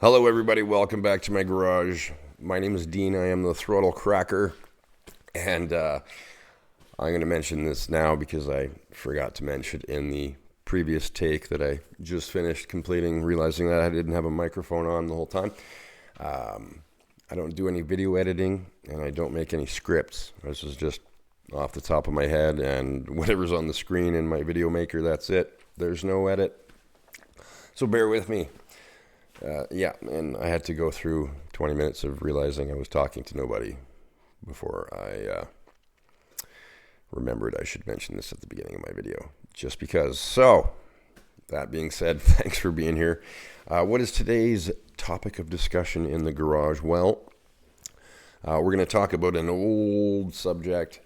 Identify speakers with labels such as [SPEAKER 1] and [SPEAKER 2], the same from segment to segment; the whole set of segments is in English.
[SPEAKER 1] Hello everybody, welcome back to my garage. My name is Dean, I am the Throttle Cracker, and I'm going to mention this now because I forgot to mention it in the previous take that I just finished completing, realizing that I didn't have a microphone on the whole time. I don't do any video editing, and I don't make any scripts. This is just off the top of my head, and whatever's on the screen in my video maker, that's it. There's no edit, so bear with me. And I had to go through 20 minutes of realizing I was talking to nobody before I remembered I should mention this at the beginning of my video, just because. So, that being said, thanks for being here. What is today's topic of discussion in the garage? Well, we're going to talk about an old subject,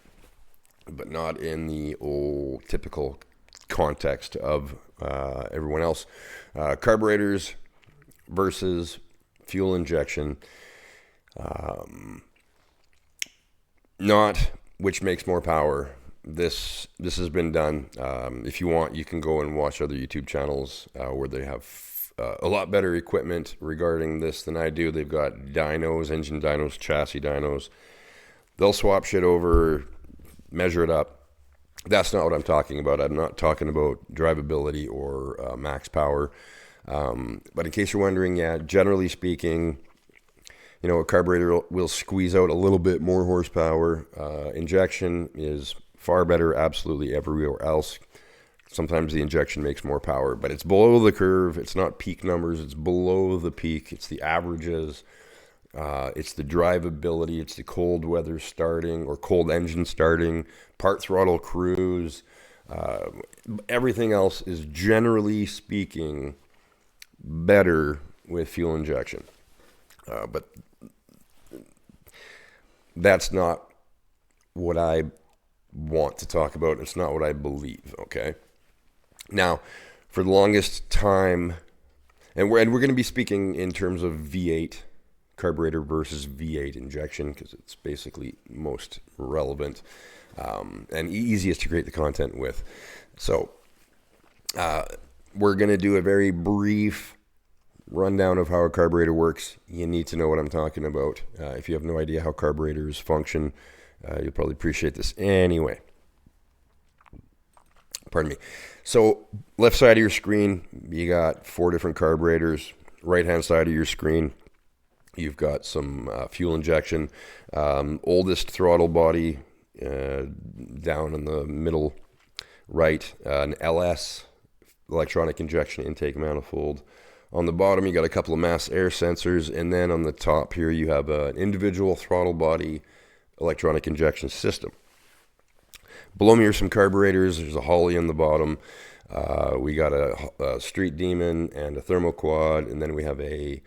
[SPEAKER 1] but not in the old typical context of everyone else. Carburetors versus fuel injection. Not which makes more power. This has been done. If you want, you can go and watch other YouTube channels where they have a lot better equipment regarding this than I do. They've got dynos, engine dynos, chassis dynos. They'll swap shit over, measure it up. That's not what I'm talking about. I'm not talking about drivability or max power. But in case you're wondering, generally speaking, a carburetor will squeeze out a little bit more horsepower. Injection is far better absolutely everywhere else. Sometimes the injection makes more power, but it's below the curve. It's not peak numbers. It's below the peak. It's the averages. It's the drivability. It's the cold weather starting or cold engine starting, part throttle cruise. Everything else is generally speaking better with fuel injection. But that's not what I want to talk about. It's not what I believe, okay? Now, for the longest time, and we're going to be speaking in terms of V8 carburetor versus V8 injection because it's basically most relevant and easiest to create the content with. So, we're going to do a very brief rundown of how a carburetor works. You need to know what I'm talking about. If you have no idea how carburetors function, you'll probably appreciate this anyway. Pardon me. So, left side of your screen, you got 4 different carburetors. Right-hand side of your screen, you've got some fuel injection. Oldest throttle body down in the middle right, an LS, electronic injection intake manifold. On the bottom, you got a couple of mass air sensors, and then on the top here, you have an individual throttle body electronic injection system. Below me are some carburetors. There's a Holly on the bottom. We got a Street Demon and a Thermoquad, and then we have a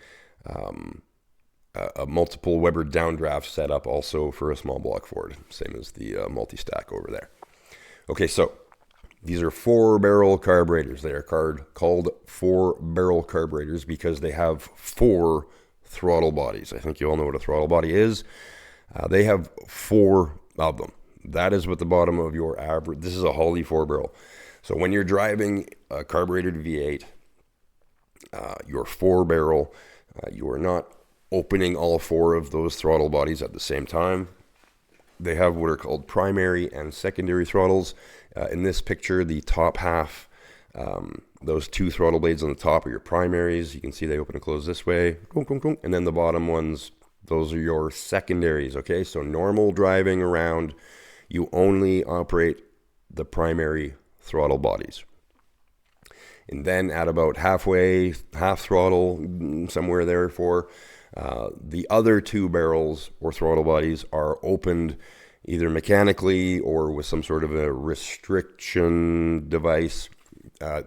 [SPEAKER 1] multiple Weber downdraft setup also for a small block Ford, same as the multi-stack over there. Okay, so these are 4-barrel carburetors. They are called 4-barrel carburetors because they have 4 throttle bodies. I think you all know what a throttle body is. They have 4 of them. That is what the bottom of your average. This is a Holley 4-barrel. So when you're driving a carbureted V8, your 4-barrel, you are not opening all 4 of those throttle bodies at the same time. They have what are called primary and secondary throttles. In this picture, the top half, those 2 throttle blades on the top are your primaries. You can see they open and close this way. And then the bottom ones, those are your secondaries, okay? So normal driving around, you only operate the primary throttle bodies. And then at about halfway, half throttle, somewhere there for the other 2 barrels or throttle bodies are opened either mechanically or with some sort of a restriction device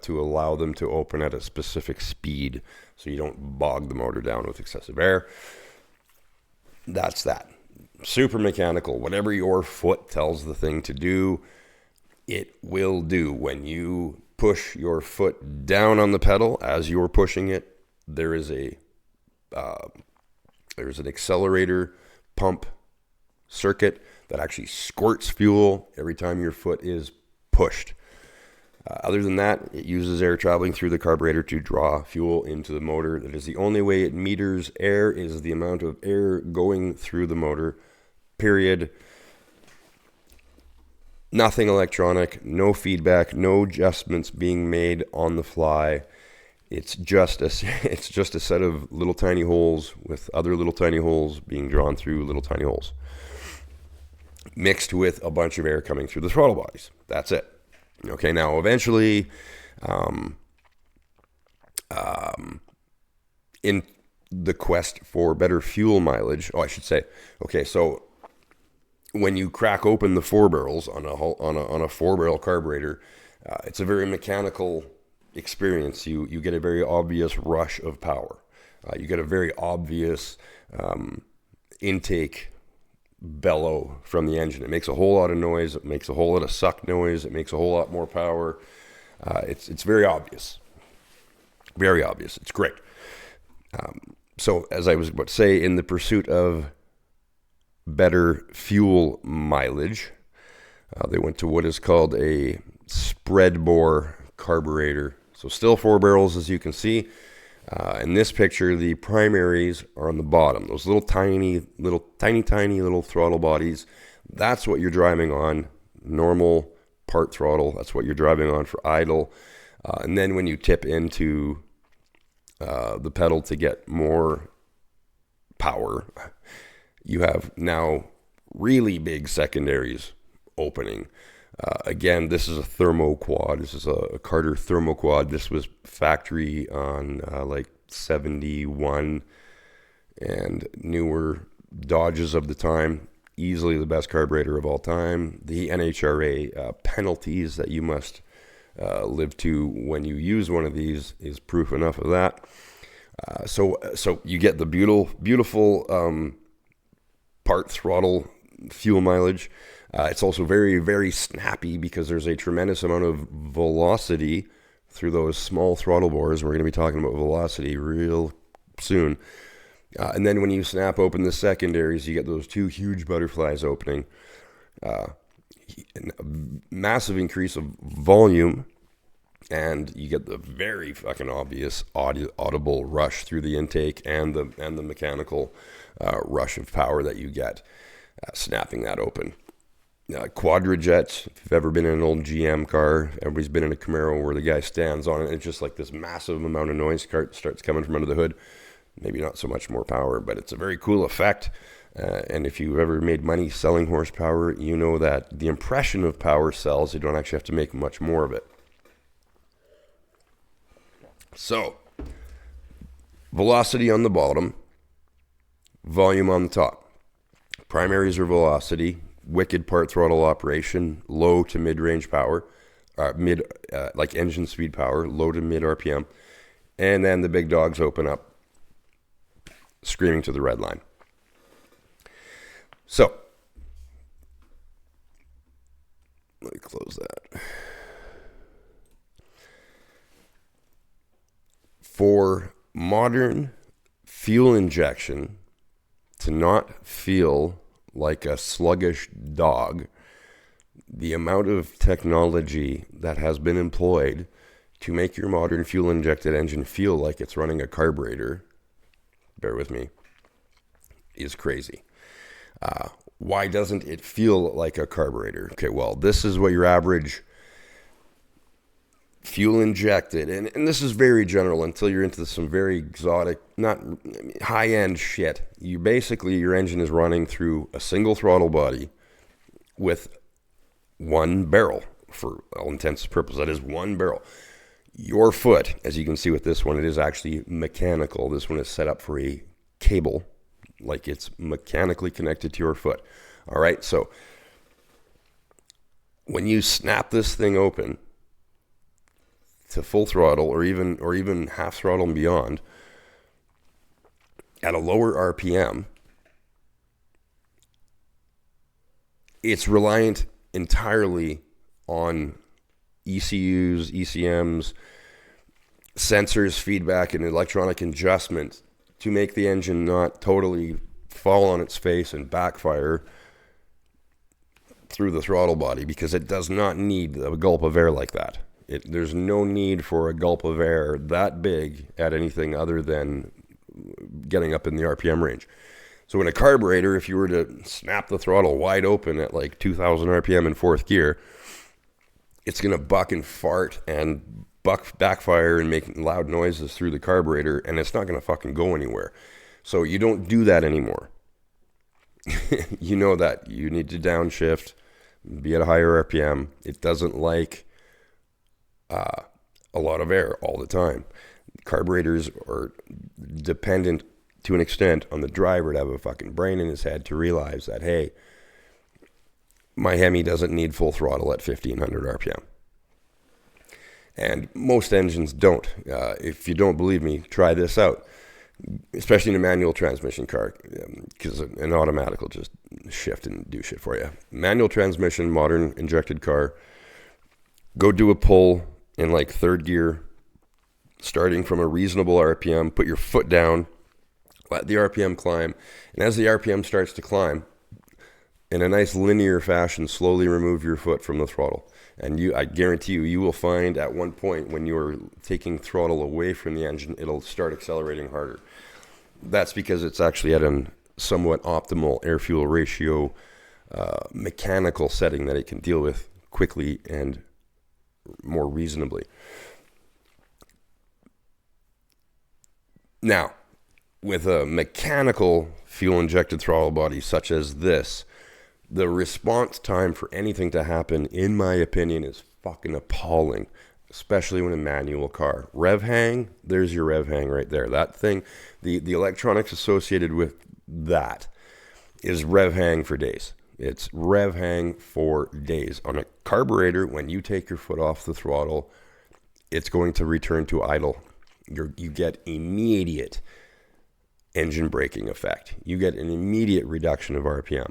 [SPEAKER 1] to allow them to open at a specific speed so you don't bog the motor down with excessive air. That's that. Super mechanical. Whatever your foot tells the thing to do, it will do. When you push your foot down on the pedal as you're pushing it, there's an accelerator pump circuit that actually squirts fuel every time your foot is pushed. Other than that, it uses air traveling through the carburetor to draw fuel into the motor. That is the only way it meters air, is the amount of air going through the motor, period. Nothing electronic, no feedback, no adjustments being made on the fly. It's just a set of little tiny holes with other little tiny holes being drawn through little tiny holes, mixed with a bunch of air coming through the throttle bodies. That's it. Okay, now eventually, in the quest for better fuel mileage, I should say, okay, so when you crack open the four barrels on a four barrel carburetor, it's a very mechanical experience. You get a very obvious rush of power. You get a very obvious intake bellow from the engine. It makes a whole lot of noise. It makes a whole lot of suck noise. It makes a whole lot more power. It's very obvious. Very obvious. It's great. So as I was about to say, in the pursuit of better fuel mileage, they went to what is called a Spreadbore carburetor. So still four barrels, as you can see. In this picture, the primaries are on the bottom. Those tiny little throttle bodies. That's what you're driving on normal part throttle. That's what you're driving on for idle. And then when you tip into the pedal to get more power, you have now really big secondaries opening. Again, this is a thermo quad. This is a Carter thermo quad. This was factory on like 71 and newer Dodges of the time. Easily the best carburetor of all time. The NHRA penalties that you must live to when you use one of these is proof enough of that. So you get the beautiful part throttle fuel mileage. It's also very, very snappy because there's a tremendous amount of velocity through those small throttle bores. We're going to be talking about velocity real soon. And then when you snap open the secondaries, you get those two huge butterflies opening. A massive increase of volume, and you get the very fucking obvious audible rush through the intake and the mechanical rush of power that you get snapping that open. Quadrajets, if you've ever been in an old GM car, everybody's been in a Camaro where the guy stands on it and it's just like this massive amount of noise starts coming from under the hood. Maybe not so much more power, but it's a very cool effect. And if you've ever made money selling horsepower, you know that the impression of power sells. You don't actually have to make much more of it. So, velocity on the bottom, volume on the top. Primaries are velocity, wicked part throttle operation, low to mid-range power, like engine speed power, low to mid RPM, and then the big dogs open up, screaming to the red line. So, let me close that. For modern fuel injection to not feel like a sluggish dog, the amount of technology that has been employed to make your modern fuel injected engine feel like it's running a carburetor, bear with me, is crazy. Why doesn't it feel like a carburetor? Okay, well, this is what your average fuel injected, and this is very general until you're into some very exotic, not high-end shit. Your engine is running through a single throttle body with one barrel. For all intents and purposes, that is one barrel. Your foot, as you can see with this one, it is actually mechanical. This one is set up for a cable, like it's mechanically connected to your foot. All right, so when you snap this thing open to full throttle or even half throttle and beyond at a lower RPM, it's reliant entirely on ECUs, ECMs, sensors, feedback, and electronic adjustment to make the engine not totally fall on its face and backfire through the throttle body, because it does not need a gulp of air like that. There's no need for a gulp of air that big at anything other than getting up in the RPM range. So in a carburetor, if you were to snap the throttle wide open at like 2,000 RPM in fourth gear, it's going to buck and fart and backfire and make loud noises through the carburetor, and it's not going to fucking go anywhere. So you don't do that anymore. You know that. You need to downshift, be at a higher RPM. It doesn't like a lot of air all the time. Carburetors are dependent to an extent on the driver to have a fucking brain in his head to realize that, hey, my Hemi doesn't need full throttle at 1,500 RPM. And most engines don't. If you don't believe me, try this out, especially in a manual transmission car, because an automatic will just shift and do shit for you. Manual transmission, modern injected car, go do a pull in like third gear, starting from a reasonable RPM, put your foot down, let the RPM climb, and as the RPM starts to climb, in a nice linear fashion, slowly remove your foot from the throttle. And I guarantee you will find at one point when you're taking throttle away from the engine, it'll start accelerating harder. That's because it's actually at a somewhat optimal air-fuel ratio mechanical setting that it can deal with quickly and more reasonably. Now, with a mechanical fuel-injected throttle body such as this, the response time for anything to happen, in my opinion, is fucking appalling, especially when a manual car. Rev hang, there's your rev hang right there. That thing, the electronics associated with that is rev hang for days. It's rev hang for days. On a carburetor, when you take your foot off the throttle, it's going to return to idle. You get immediate engine braking effect. You get an immediate reduction of RPM.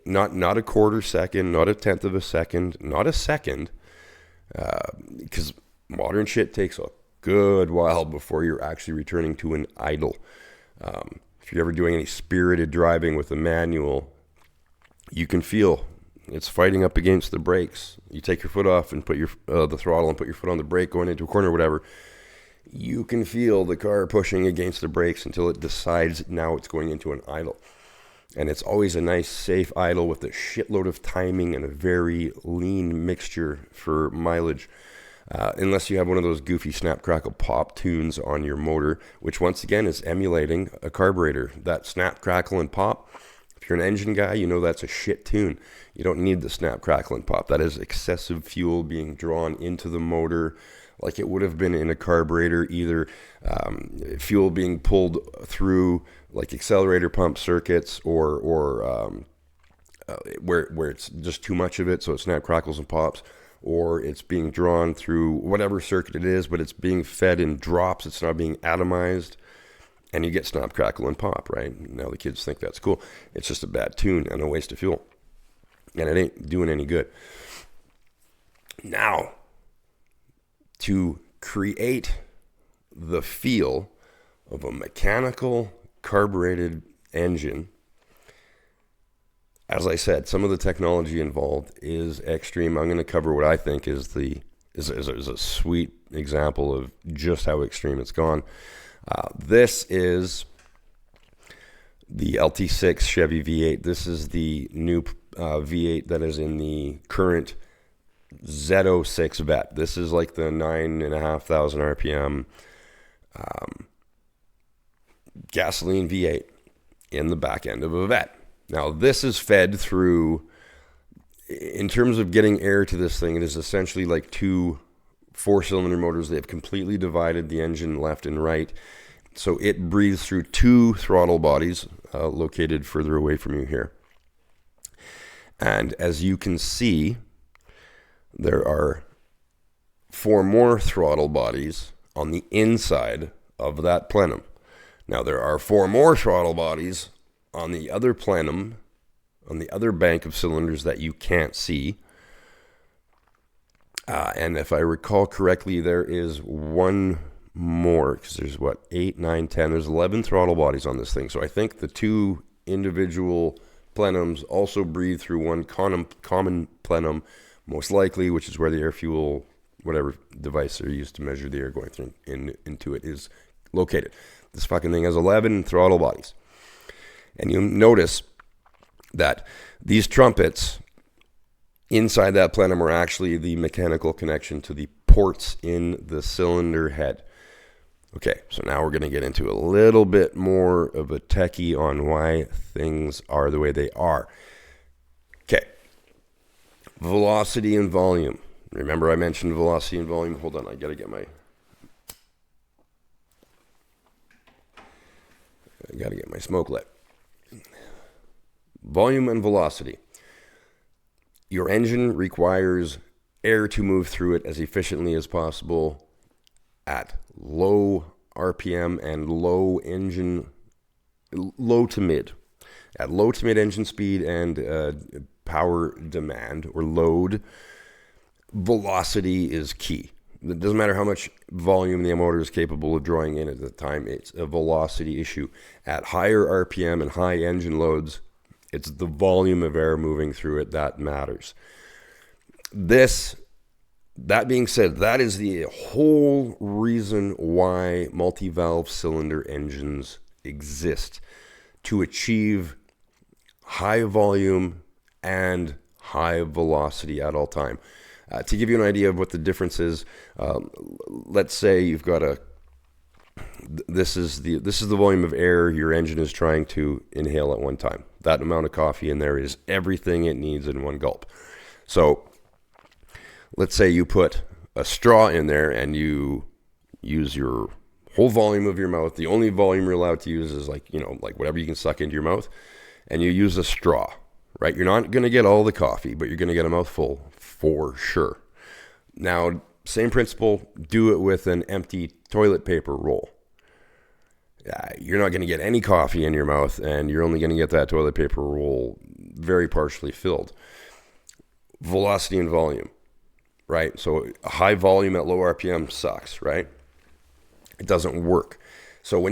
[SPEAKER 1] Not a quarter second, not a tenth of a second, not a second, because modern shit takes a good while before you're actually returning to an idle. If you're ever doing any spirited driving with a manual, you can feel it's fighting up against the brakes. You take your foot off and put the throttle and put your foot on the brake going into a corner or whatever. You can feel the car pushing against the brakes until it decides now it's going into an idle. And it's always a nice, safe idle with a shitload of timing and a very lean mixture for mileage. Unless you have one of those goofy snap, crackle, pop tunes on your motor, which once again is emulating a carburetor. That snap, crackle, and pop, if you're an engine guy, you know that's a shit tune. You don't need the snap, crackle, and pop. That is excessive fuel being drawn into the motor like it would have been in a carburetor, either fuel being pulled through like accelerator pump circuits or where it's just too much of it, so it snap, crackles, and pops, or it's being drawn through whatever circuit it is, but it's being fed in drops, it's not being atomized, and you get snap, crackle, and pop, right? Now the kids think that's cool. It's just a bad tune and a waste of fuel, and it ain't doing any good. Now, to create the feel of a mechanical carbureted engine, as I said, some of the technology involved is extreme. I'm going to cover what I think is a sweet example of just how extreme it's gone. This is the LT6 Chevy V8. This is the new V8 that is in the current Z06 Vet. This is like the 9,500 RPM gasoline V8 in the back end of a Vet. Now, this is fed through, in terms of getting air to this thing, it is essentially like two 4-cylinder motors. They have completely divided the engine left and right. So it breathes through two throttle bodies located further away from you here. And as you can see, there are 4 more throttle bodies on the inside of that plenum. Now, there are 4 more throttle bodies on the other plenum, on the other bank of cylinders that you can't see. And if I recall correctly, there is one more, because there's 8, 9, 10, there's 11 throttle bodies on this thing. So I think the 2 individual plenums also breathe through one common plenum, most likely, which is where the air fuel whatever device they're used to measure the air going through into it is located. This fucking thing has 11 throttle bodies. And you notice that these trumpets inside that plenum are actually the mechanical connection to the ports in the cylinder head. Okay, so now we're going to get into a little bit more of a techie on why things are the way they are. Okay, velocity and volume. Remember I mentioned velocity and volume? Hold on, I got to get my smoke lit. Volume and velocity. Your engine requires air to move through it as efficiently as possible at low RPM and low to mid. At low to mid engine speed and power demand or load, velocity is key. It doesn't matter how much volume the motor is capable of drawing in at the time, it's a velocity issue. At higher RPM and high engine loads, it's the volume of air moving through it that matters. That being said, that is the whole reason why multi-valve cylinder engines exist, to achieve high volume and high velocity at all time. To give you an idea of what the difference is, let's say you've got this is the volume of air your engine is trying to inhale at one time. That amount of coffee in there is everything it needs in one gulp. So let's say you put a straw in there and you use your whole volume of your mouth. The only volume you're allowed to use is like whatever you can suck into your mouth, and you use a straw, right? You're not going to get all the coffee, but you're going to get a mouthful for sure. Now, same principle, do it with an empty toilet paper roll. You're not going to get any coffee in your mouth, and you're only going to get that toilet paper roll very partially filled. Velocity and volume, right? So high volume at low RPM sucks, right? It doesn't work. So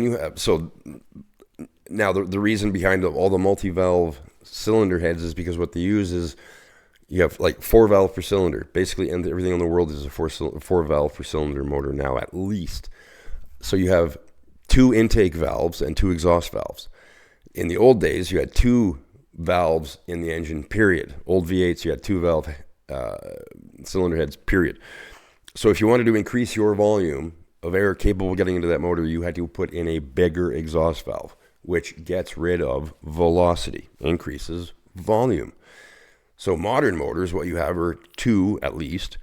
[SPEAKER 1] now the reason behind all the multi-valve cylinder heads is because what they use is you have like 4 valve per cylinder. Basically, everything in the world is a 4 valve per cylinder motor now, at least. So you have 2 intake valves and 2 exhaust valves. In the old days, you had 2 valves in the engine, period. Old V8s, you had 2 valve cylinder heads, period. So if you wanted to increase your volume of air capable of getting into that motor, you had to put in a bigger exhaust valve, which gets rid of velocity, increases volume. So modern motors, what you have are 2, at least,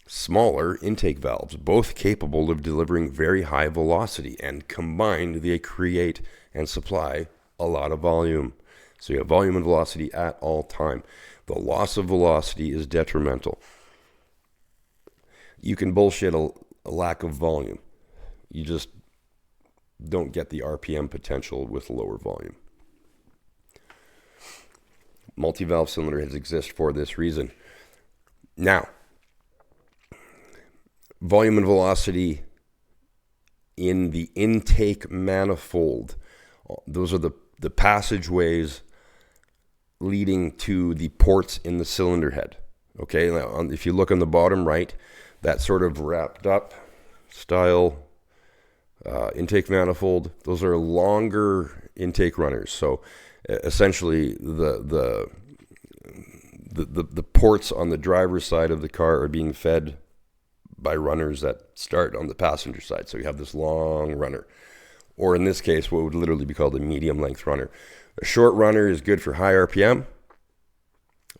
[SPEAKER 1] smaller intake valves, both capable of delivering very high velocity, and combined they create and supply a lot of volume. So you have volume and velocity at all time. The loss of velocity is detrimental. You can bullshit a lack of volume. You just don't get the RPM potential with lower volume. Multi-valve cylinder heads exist for this reason. Now, volume and velocity in the intake manifold, those are the passageways leading to the ports in the cylinder head. Okay, now if you look on the bottom right, that sort of wrapped up style intake manifold, those are longer intake runners. So essentially the ports on the driver's side of the car are being fed by runners that start on the passenger side. So you have this long runner, or in this case, what would literally be called a medium length runner. A short runner is good for high RPM.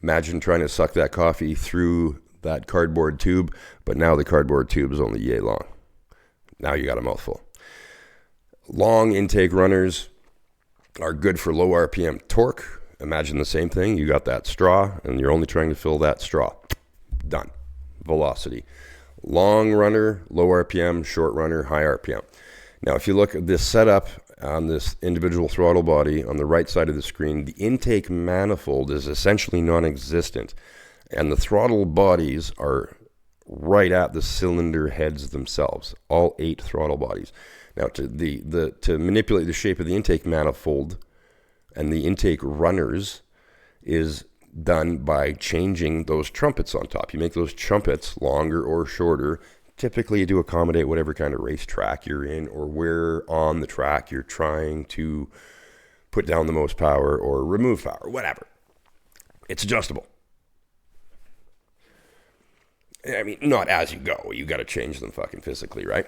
[SPEAKER 1] Imagine trying to suck that coffee through that cardboard tube, but now the cardboard tube is only yay long. Now you got a mouthful. Long intake runners are good for low RPM torque. Imagine the same thing. You got that straw, and you're only trying to fill that straw. Done. Velocity. Long runner, low RPM, short runner, high RPM. Now, if you look at this setup on this individual throttle body on the right side of the screen, the intake manifold is essentially non-existent, and the throttle bodies are right at the cylinder heads themselves, all 8 throttle bodies. Now, to manipulate the shape of the intake manifold and the intake runners is done by changing those trumpets on top. You make those trumpets longer or shorter, typically to accommodate whatever kind of racetrack you're in or where on the track you're trying to put down the most power or remove power, whatever. It's adjustable. I mean, not as you go. You got to change them fucking physically, right?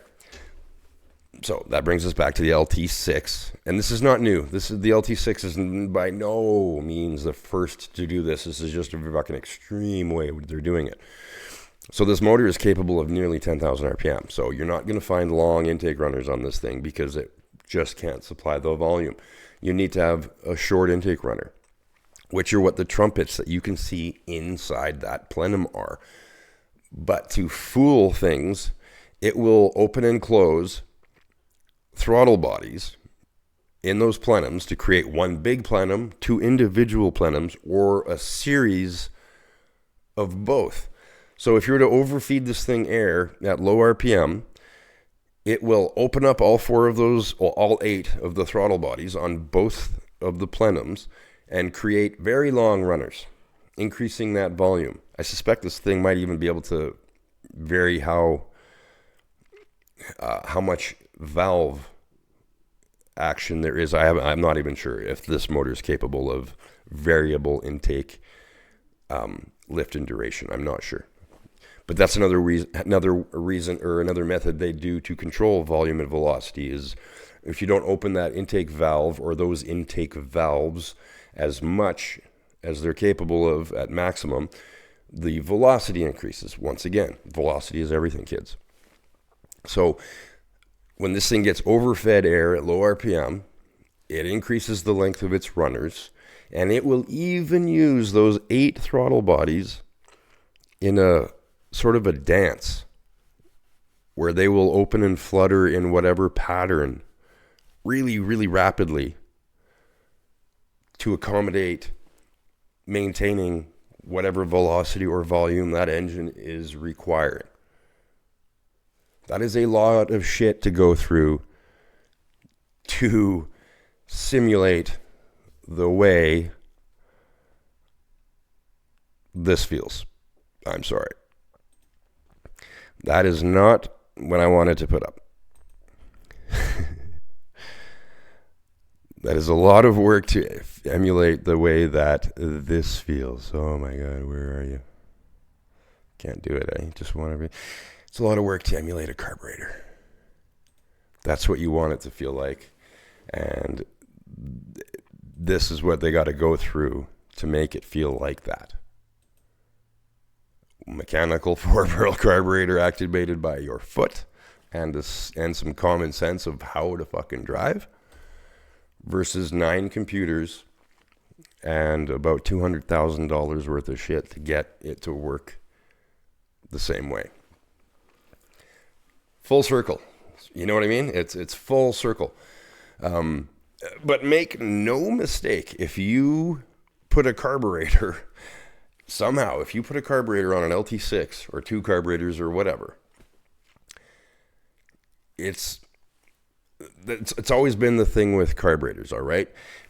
[SPEAKER 1] So that brings us back to the LT6, and this is not new. The LT6 is by no means the first to do this. This is just a fucking extreme way they're doing it. So this motor is capable of nearly 10,000 RPM. So you're not going to find long intake runners on this thing because it just can't supply the volume. You need to have a short intake runner, which are what the trumpets that you can see inside that plenum are. But to fool things, it will open and close throttle bodies in those plenums to create one big plenum, two individual plenums, or a series of both. So if you were to overfeed this thing air at low RPM, it will open up all four of those, or all eight of the throttle bodies on both of the plenums and create very long runners, increasing that volume. I suspect this thing might even be able to vary how much valve action there is. I'm not even sure if this motor is capable of variable intake lift and duration. I'm not sure. But that's another reason or another method they do to control volume and velocity is if you don't open that intake valve or those intake valves as much as they're capable of at maximum, the velocity increases. Once again, velocity is everything, kids. So when this thing gets overfed air at low RPM, it increases the length of its runners, and it will even use those 8 throttle bodies in a sort of a dance where they will open and flutter in whatever pattern really, really rapidly to accommodate maintaining whatever velocity or volume that engine is requiring. That is a lot of shit to go through to simulate the way this feels. I'm sorry. That is not what I wanted to put up. That is a lot of work to emulate the way that this feels. Oh my God, where are you? Can't do it. I just want to be. It's a lot of work to emulate a carburetor. That's what you want it to feel like. And this is what they got to go through to make it feel like that. Mechanical 4-barrel carburetor activated by your foot and some common sense of how to fucking drive versus 9 computers and about $200,000 worth of shit to get it to work the same way. Full circle. You know what I mean? It's full circle. But make no mistake, if you put a carburetor, somehow, if you put a carburetor on an LT6 or 2 carburetors or whatever, it's always been the thing with carburetors, all right?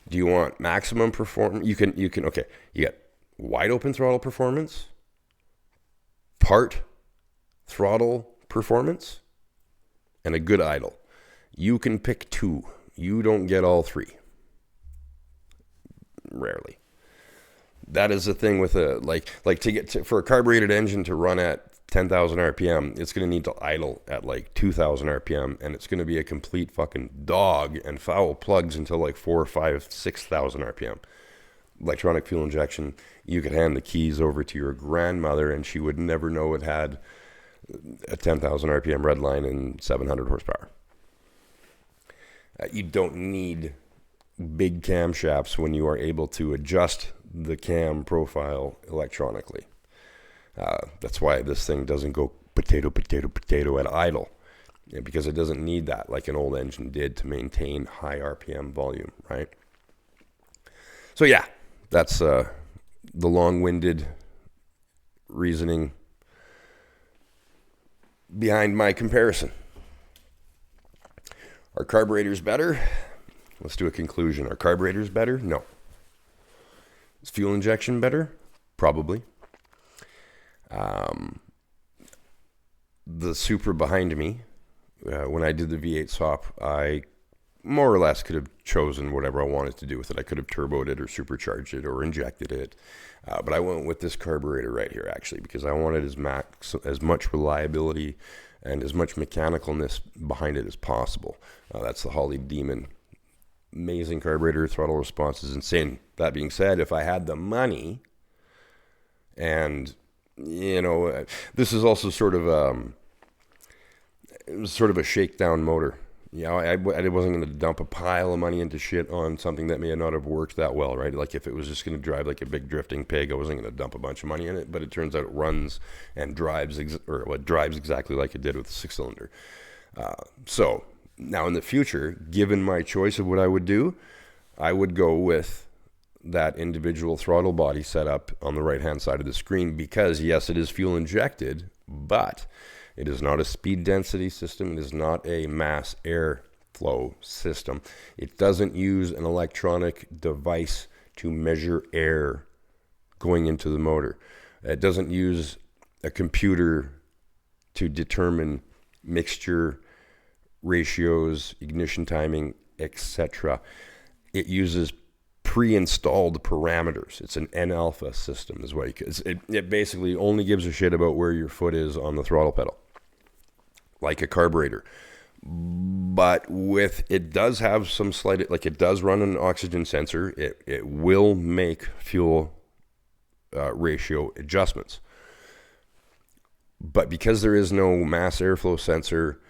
[SPEAKER 1] Do you want maximum performance? You can, okay, you got wide open throttle performance, part throttle performance, and a good idle. You can pick 2. You don't get all 3. Rarely. That is the thing with a, for a carbureted engine to run at 10,000 RPM, it's going to need to idle at 2,000 RPM, and it's going to be a complete fucking dog and foul plugs until 4, 5, 6,000 RPM. Electronic fuel injection, you could hand the keys over to your grandmother and she would never know it had a 10,000 RPM red line and 700 horsepower. You don't need big camshafts when you are able to adjust the cam profile electronically. That's why this thing doesn't go potato at idle, because it doesn't need that like an old engine did to maintain high RPM volume, right? So yeah, that's the long-winded reasoning behind my comparison. Are carburetors better? Let's do a conclusion. Are carburetors better? No. Is fuel injection better? probably. The Supra behind me, when I did the V8 swap, I more or less could have chosen whatever I wanted to do with it. I could have turboed it or supercharged it or injected it. But I went with this carburetor right here, actually, because I wanted as much reliability and as much mechanicalness behind it as possible. That's the Holly Demon. Amazing carburetor, throttle response is insane. That being said, if I had the money, and, you know, this is also sort of a shakedown motor. You know, I wasn't going to dump a pile of money into shit on something that may not have worked that well, right? Like if it was just going to drive like a big drifting pig, I wasn't going to dump a bunch of money in it. But it turns out it runs and drives exactly like it did with the 6-cylinder. So now in the future, given my choice of what I would do, I would go with that individual throttle body setup on the right-hand side of the screen because, yes, it is fuel injected, but it is not a speed density system. It is not a mass airflow system. It doesn't use an electronic device to measure air going into the motor. It doesn't use a computer to determine mixture ratios, ignition timing, etc. It uses pre-installed parameters. It's an N-alpha system is what it basically only gives a shit about where your foot is on the throttle pedal, like a carburetor. But it does have some slight, like it does run an oxygen sensor. It will make fuel ratio adjustments. But because there is no mass airflow sensor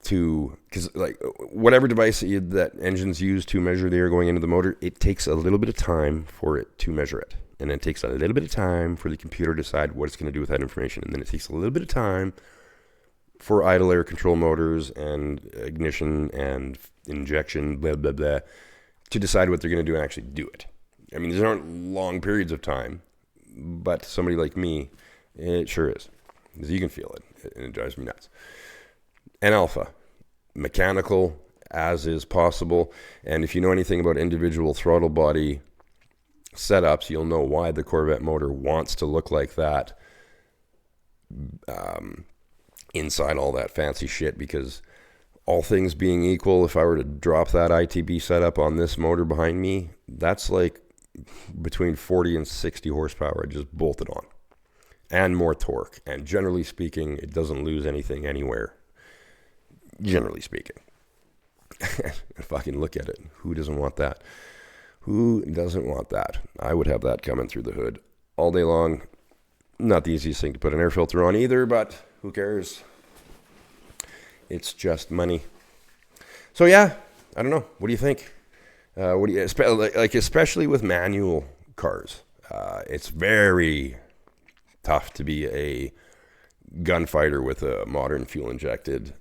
[SPEAKER 1] because like whatever device that engines use to measure the air going into the motor, it takes a little bit of time for it to measure it. And it takes a little bit of time for the computer to decide what it's going to do with that information. And then it takes a little bit of time for idle air control motors and ignition and injection, blah, blah, blah, to decide what they're going to do and actually do it. I mean, these aren't long periods of time, but somebody like me, it sure is. Because you can feel it, and it drives me nuts. N-alpha, mechanical as is possible. And if you know anything about individual throttle body setups, you'll know why the Corvette motor wants to look like that inside all that fancy shit, because all things being equal, if I were to drop that ITB setup on this motor behind me, that's like between 40 and 60 horsepower I just bolted on, and more torque. And generally speaking, it doesn't lose anything anywhere. Generally speaking. Fucking look at it. Who doesn't want that? Who doesn't want that? I would have that coming through the hood all day long. Not the easiest thing to put an air filter on either, but who cares? It's just money. So yeah, I don't know. What do you think? What do you especially with manual cars? It's very tough to be a gunfighter with a modern fuel injected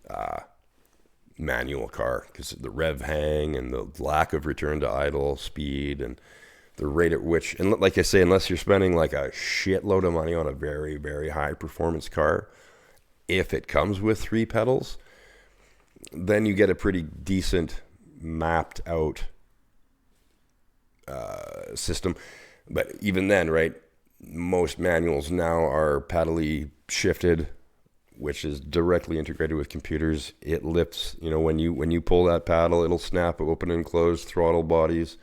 [SPEAKER 1] manual car, because the rev hang and the lack of return to idle speed and the rate at which, and like I say, unless you're spending like a shitload of money on a very, very high performance car, if it comes with 3 pedals, then you get a pretty decent mapped out system. But even then, right, most manuals now are paddly shifted, which is directly integrated with computers. It lifts, when you pull that paddle, it'll snap open and close throttle bodies,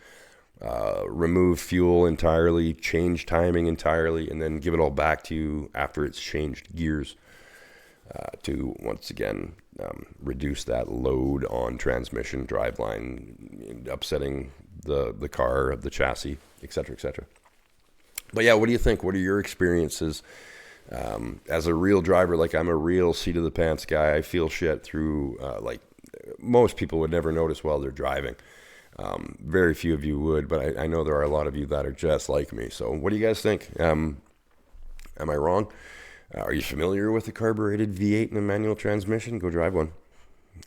[SPEAKER 1] remove fuel entirely, change timing entirely, and then give it all back to you after it's changed gears to, once again, reduce that load on transmission, driveline, upsetting the car, the chassis, etc., etc. But yeah, what do you think? What are your experiences? As a real driver, like I'm a real seat of the pants guy. I feel shit through, like most people would never notice while they're driving. Very few of you would, but I know there are a lot of you that are just like me. So what do you guys think? Am I wrong? Are you familiar with a carbureted V8 and a manual transmission? Go drive one.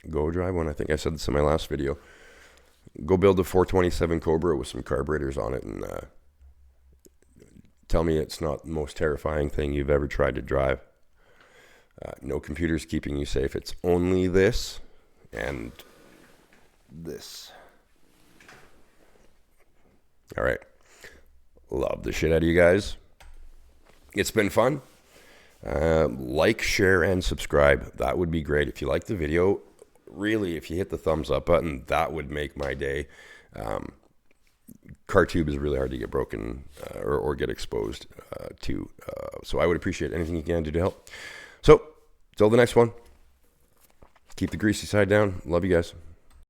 [SPEAKER 1] Go drive one. I think I said this in my last video. Go build a 427 Cobra with some carburetors on it and tell me it's not the most terrifying thing you've ever tried to drive. No computer's keeping you safe. It's only this and this. All right. Love the shit out of you guys. It's been fun. Like, share, and subscribe. That would be great. If you like the video, really, if you hit the thumbs up button, that would make my day. Car tube is really hard to get broken or get exposed to. So I would appreciate anything you can do to help. So, till the next one, keep the greasy side down. Love you guys.